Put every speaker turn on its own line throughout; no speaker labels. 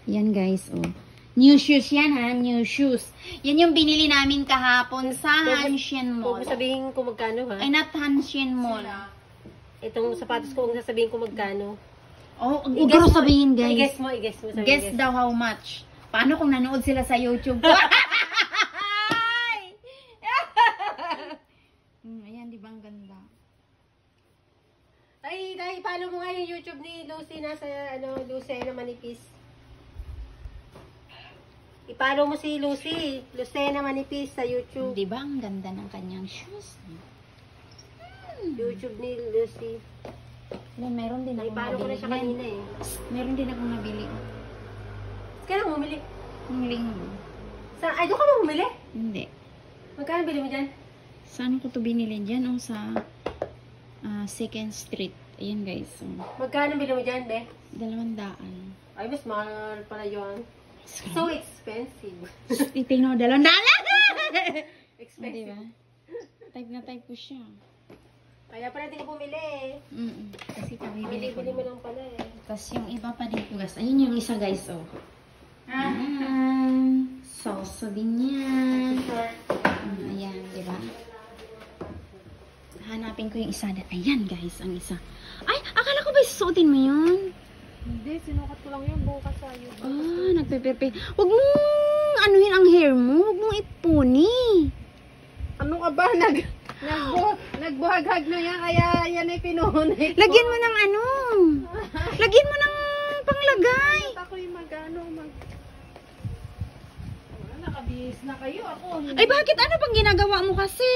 Yan guys, oh. New shoes yan ha, new shoes. Yan yung binili namin kahapon sa Hanshin Mall.
Huwag mo sabihin ko magkano ha?
Ay, not Hanshin Mall.
Itong sapatos ko, huwag sasabihin ko magkano.
Oh, huwag ko sabihin guys.
I-guess mo.
Guess daw how much. Paano kung nanood sila sa YouTube ko? Ayan, di ba ang ganda?
Ay, follow mo nga yung YouTube ni Lucy nasa, Lucy na manipis. I-follow mo si Lucy. Lucena Manipis sa YouTube.
Di ba ang ganda ng kanyang shoes?
YouTube ni Lucy.
Yan, meron din akong
I-follow ko na siya kanina eh.
Meron din akong nabili.
Kailan bumili?
Yung linggo.
Ay, doon ka ba bumili?
Hindi.
Magkano bili mo dyan?
Saan ko to binili dyan? O sa 2nd Street. Ayan guys.
Magkano bili mo dyan, be?
200.
Ay, mas mahal pala yun. So expensive.
Itingnan mo, 200!
Expensive.
Diba? Type na type ko siya.
Kaya pala din ko bumili.
Kasi pabibili ko.
Bili mo lang pala eh.
Tapos yung iba pa din ko guys. Ayun yung isa guys, oh. Salsa din yan. Ayan, diba? Hanapin ko yung isa. Ayan guys, ang isa. Ay, akala ko ba susuotin mo yun?
Hindi, sinukat ko lang yun bukas sa iyo.
Nagpe-prepare. Huwag mong anuhin ang hair mo. Huwag mong ipuni.
Ano ka ba? Nagbuhag-hag na yan, kaya yan ay pinuhunay ko.
Lagyan mo ng ano. Lagyan mo ng panglagay.
Ako'y nakabihis na kayo.
Ay, bakit? Ano pang ginagawa mo kasi?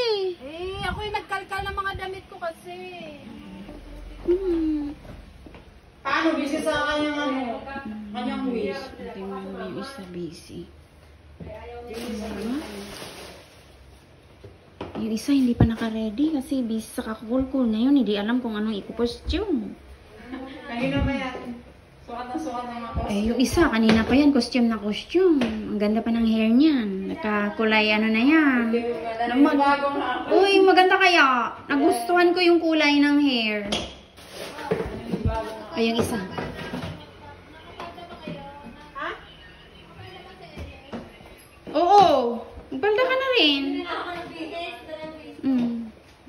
Ako'y nagkalkal ng mga damit ko kasi.
Paano? Busy sa kanyang kanyang wish.
Hindi mo yung isa busy. Yung isa hindi pa naka-ready kasi busy sa kakul-kul na yun. Hindi alam kung anong ikukostume.
Kanina ba yan? Sukat na ako.
Eh, yung isa, kanina pa yan, costume na costume. Ang ganda pa ng hair niyan. Nakakulay ano na yan. Uy, maganda kaya. Nagustuhan ko yung kulay ng hair. Ay, yung isa. Oo. Magpalda ka na rin.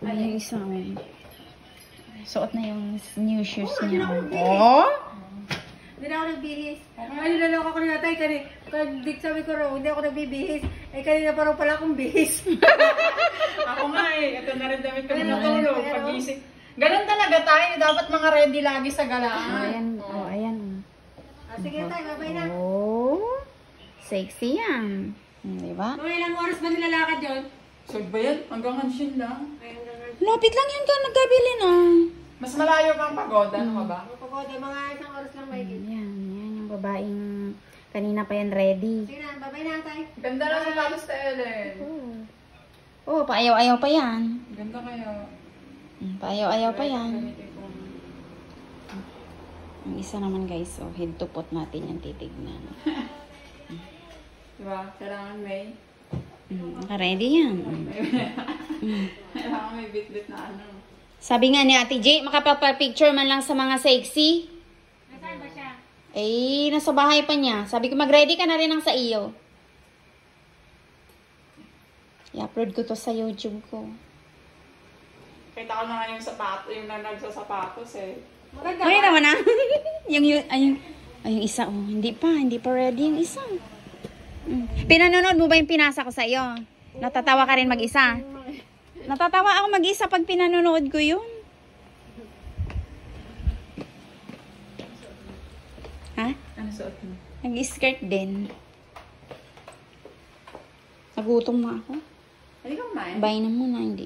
Ay, yung isa. Suot na yung new shoes niya. Oh?
Hindi na ako nagbihis. Ay, naloko ko na natay. Dik sabi ko raw, hindi ako nagbibihis. Eh, kanina pa raw pala akong bihis.
Ako nga eh. Ito na rin damit ko na natulog. Pag-isip. Ganun talaga tayo. Dapat mga ready lagi sa galaan.
Ayan. Oh, ayan.
Sige tayo, babay na.
Oh. Sexy yan. Diba?
Mga ilang oras ba nilalakad yun?
So ba yan? Hanggang Hanshin lang.
Lapit lang yan ka nagkabili na.
Mas malayo pang pagoda. Ano ka ba?
Pagod, mga isang oras lang may git.
Yan yung babaeng kanina pa yan ready.
Sige na, babay na tayo.
Ganda na sa palos ta Ellen.
Oh, paayaw-ayaw pa yan.
Ganda kaya.
Paayaw-ayaw pa yan. Ang isa naman guys, oh, head to pot natin yung titignan.
Diba? Kailangan may.
Naka-ready yan.
Kailangan may bit-bit na ano.
Sabi nga ni Ate J, makapapicture man lang sa mga sexy.
Nasaan ba siya?
Eh, nasa bahay pa niya. Sabi ko, mag-ready ka na rin ang sa iyo. I-upload ko to sa YouTube ko.
Kita ko na nga yung sapato, yung nagsasapatos eh.
Maganda
Ay, naman na. yung isa, oh. Hindi pa ready yung isa. Pinanonood mo ba yung pinasa ko sa iyo? Natatawa ka rin mag-isa? Natatawa ako mag-isa pag pinanonood ko yun. Ha?
Ano suot mo?
Nag-skirt din. Nagutom na ako.
Hindi ka kumain?
Bayin na muna, hindi.